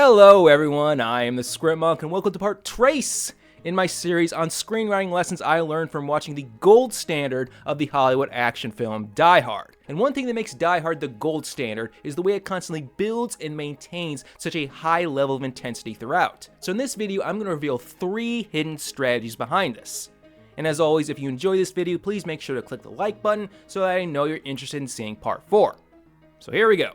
Hello everyone, I am the Script Monk and welcome to part Trace in my series on screenwriting lessons I learned from watching the gold standard of the Hollywood action film, Die Hard. And one thing that makes Die Hard the gold standard is the way it constantly builds and maintains such a high level of intensity throughout. So in this video, I'm going to reveal 3 hidden strategies behind this. And as always, if you enjoy this video, please make sure to click the like button so that I know you're interested in seeing part 4. So here we go.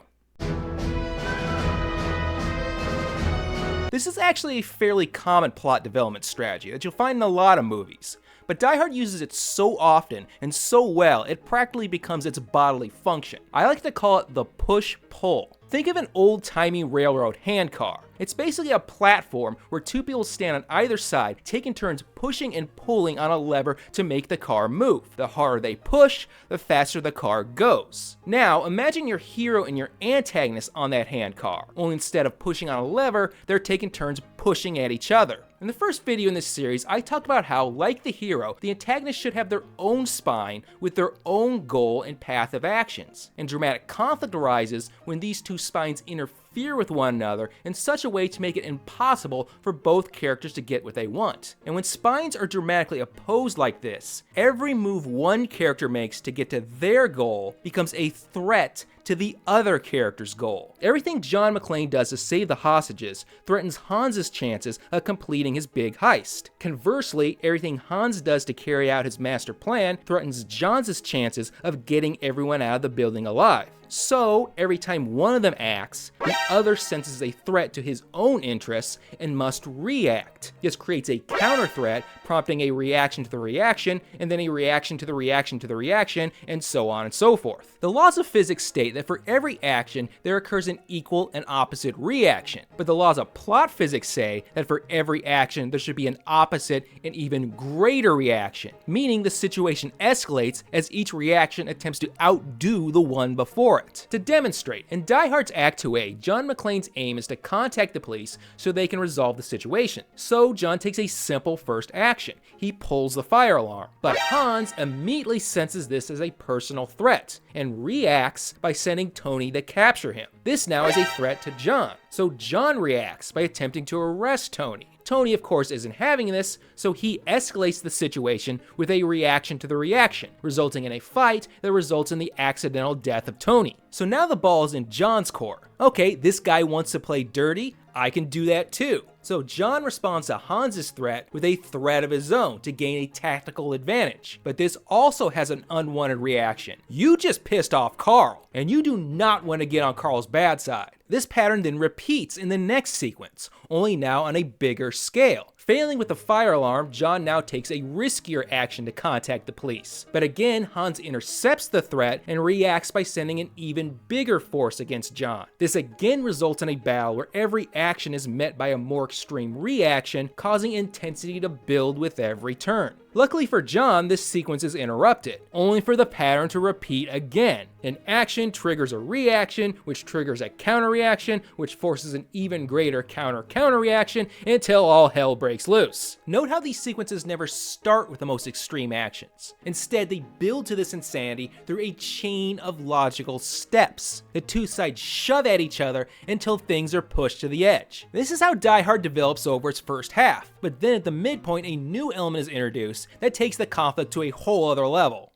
This is actually a fairly common plot development strategy that you'll find in a lot of movies, but Die Hard uses it so often and so well it practically becomes its bodily function. I like to call it the push-pull. Think of an old-timey railroad handcar. It's basically a platform where 2 people stand on either side, taking turns pushing and pulling on a lever to make the car move. The harder they push, the faster the car goes. Now, imagine your hero and your antagonist on that handcar, only instead of pushing on a lever, they're taking turns pushing at each other. In the first video in this series, I talked about how, like the hero, the antagonist should have their own spine with their own goal and path of actions. And dramatic conflict arises when these 2 spines interfere with one another in such a way to make it impossible for both characters to get what they want. And when spines are dramatically opposed like this, every move one character makes to get to their goal becomes a threat to the other character's goal. Everything John McClane does to save the hostages threatens Hans's chances of completing his big heist. Conversely, everything Hans does to carry out his master plan threatens John's chances of getting everyone out of the building alive. So, every time one of them acts, the other senses a threat to his own interests and must react. This creates a counter threat, prompting a reaction to the reaction, and then a reaction to the reaction to the reaction, and so on and so forth. The laws of physics state that for every action, there occurs an equal and opposite reaction. But the laws of plot physics say that for every action, there should be an opposite and even greater reaction, meaning the situation escalates as each reaction attempts to outdo the one before it. To demonstrate, in Die Hard's Act 2A, John McClane's aim is to contact the police so they can resolve the situation. So John takes a simple first action. He pulls the fire alarm. But Hans immediately senses this as a personal threat and reacts by sending Tony to capture him. This now is a threat to John. So John reacts by attempting to arrest Tony. Tony, of course, isn't having this, so he escalates the situation with a reaction to the reaction, resulting in a fight that results in the accidental death of Tony. So now the ball is in John's court. Okay, this guy wants to play dirty, I can do that too. So John responds to Hans's threat with a threat of his own to gain a tactical advantage. But this also has an unwanted reaction. You just pissed off Carl, and you do not want to get on Carl's bad side. This pattern then repeats in the next sequence, only now on a bigger scale. Failing with the fire alarm, John now takes a riskier action to contact the police. But again, Hans intercepts the threat and reacts by sending an even bigger force against John. This again results in a battle where every action is met by a more extreme reaction, causing intensity to build with every turn. Luckily for John, this sequence is interrupted, only for the pattern to repeat again. An action triggers a reaction, which triggers a counter-reaction, which forces an even greater counter-reaction until all hell breaks loose. Note how these sequences never start with the most extreme actions. Instead, they build to this insanity through a chain of logical steps. The 2 sides shove at each other until things are pushed to the edge. This is how Die Hard develops over its first half, but then at the midpoint, a new element is introduced that takes the conflict to a whole other level.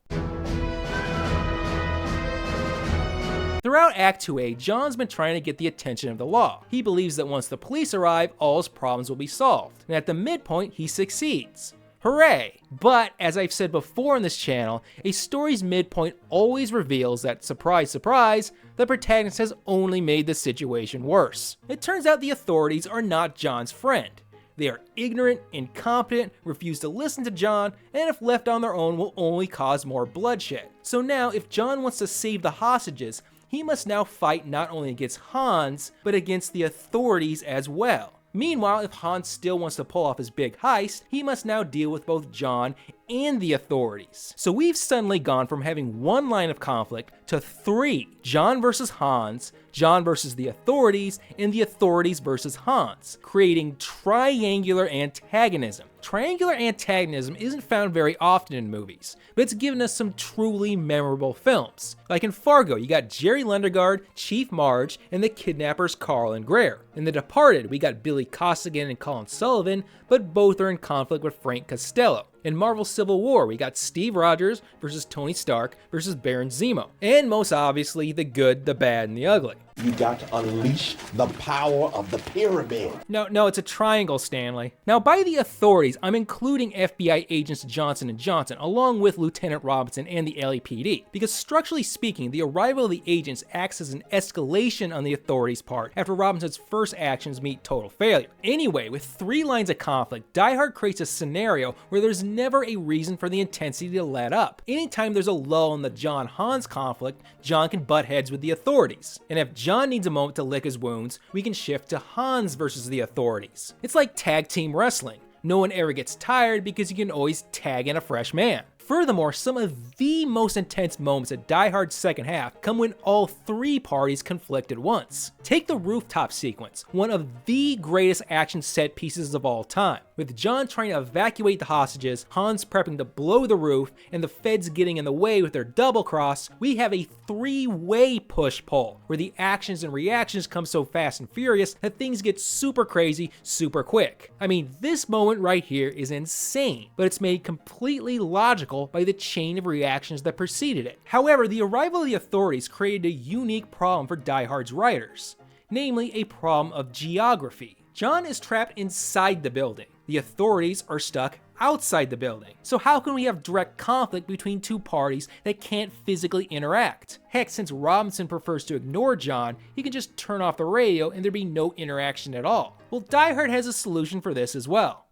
Throughout Act 2A, John's been trying to get the attention of the law. He believes that once the police arrive, all his problems will be solved. And at the midpoint, he succeeds. Hooray! But, as I've said before on this channel, a story's midpoint always reveals that, surprise, surprise, the protagonist has only made the situation worse. It turns out the authorities are not John's friend. They are ignorant, incompetent, refuse to listen to John, and if left on their own will only cause more bloodshed. So now, if John wants to save the hostages, he must now fight not only against Hans, but against the authorities as well. Meanwhile, if Hans still wants to pull off his big heist, he must now deal with both John and the authorities. So we've suddenly gone from having one line of conflict to three: John versus Hans, John versus the authorities, and the authorities versus Hans, creating triangular antagonism. Triangular antagonism isn't found very often in movies, but it's given us some truly memorable films. Like in Fargo, you got Jerry Lundegaard, Chief Marge, and the kidnappers Carl and Greer. In The Departed, we got Billy Costigan and Colin Sullivan, but both are in conflict with Frank Costello. In Marvel Civil War, we got Steve Rogers versus Tony Stark versus Baron Zemo. And most obviously, the good, the bad, and the ugly. You got to unleash the power of the pyramid. No, it's a triangle, Stanley. Now, by the authorities, I'm including FBI agents Johnson & Johnson, along with Lieutenant Robinson and the LAPD, because structurally speaking, the arrival of the agents acts as an escalation on the authorities' part after Robinson's first actions meet total failure. Anyway, with three lines of conflict, Die Hard creates a scenario where there's never a reason for the intensity to let up. Anytime there's a lull in the John-Hans conflict, John can butt heads with the authorities. And if John needs a moment to lick his wounds, we can shift to Hans versus the authorities. It's like tag team wrestling. No one ever gets tired because you can always tag in a fresh man. Furthermore, some of the most intense moments of Die Hard's second half come when all three parties conflict at once. Take the rooftop sequence, one of the greatest action set pieces of all time. With John trying to evacuate the hostages, Hans prepping to blow the roof, and the feds getting in the way with their double cross, we have a three-way push-pull, where the actions and reactions come so fast and furious that things get super crazy super quick. I mean, this moment right here is insane, but it's made completely logical by the chain of reactions that preceded it. However, the arrival of the authorities created a unique problem for Die Hard's writers, namely a problem of geography. John is trapped inside the building. The authorities are stuck outside the building. So how can we have direct conflict between two parties that can't physically interact? Heck, since Robinson prefers to ignore John, he can just turn off the radio and there'd be no interaction at all. Well, Die Hard has a solution for this as well.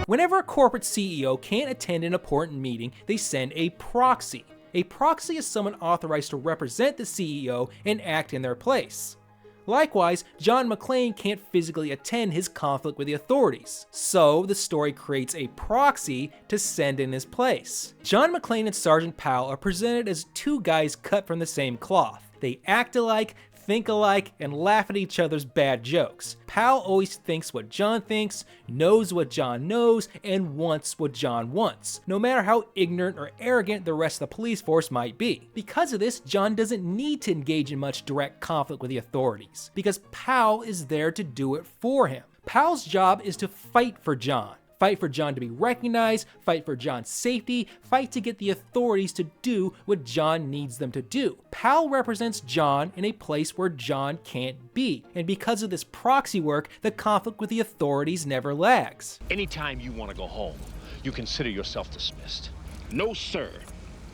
Whenever a corporate CEO can't attend an important meeting, they send a proxy. A proxy is someone authorized to represent the CEO and act in their place. Likewise, John McClane can't physically attend his conflict with the authorities, so the story creates a proxy to send in his place. John McClane and Sergeant Powell are presented as two guys cut from the same cloth. They act alike, think alike, and laugh at each other's bad jokes. Powell always thinks what John thinks, knows what John knows, and wants what John wants, no matter how ignorant or arrogant the rest of the police force might be. Because of this, John doesn't need to engage in much direct conflict with the authorities, because Powell is there to do it for him. Powell's job is to fight for John. Fight for John to be recognized, fight for John's safety, fight to get the authorities to do what John needs them to do. Powell represents John in a place where John can't be, and because of this proxy work, the conflict with the authorities never lags. Anytime you want to go home, you consider yourself dismissed. No, sir.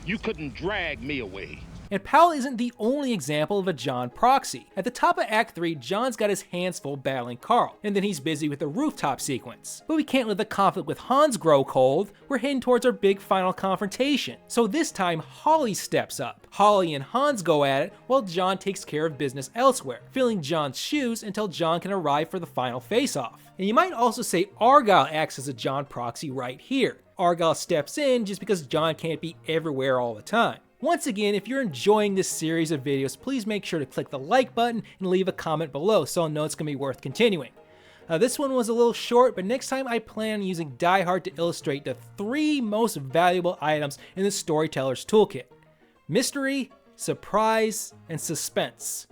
You couldn't drag me away. And Powell isn't the only example of a John proxy. At the top of Act 3, John's got his hands full battling Carl, and then he's busy with the rooftop sequence. But we can't let the conflict with Hans grow cold. We're heading towards our big final confrontation. So this time, Holly steps up. Holly and Hans go at it while John takes care of business elsewhere, filling John's shoes until John can arrive for the final face-off. And you might also say Argyle acts as a John proxy right here. Argyle steps in just because John can't be everywhere all the time. Once again, if you're enjoying this series of videos, please make sure to click the like button and leave a comment below so I'll know it's going to be worth continuing. This one was a little short, but next time I plan on using Die Hard to illustrate the three most valuable items in the storyteller's toolkit: mystery, surprise, and suspense.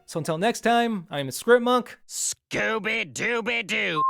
So until next time, I'm the Script Monk. Scooby-Dooby-Doo.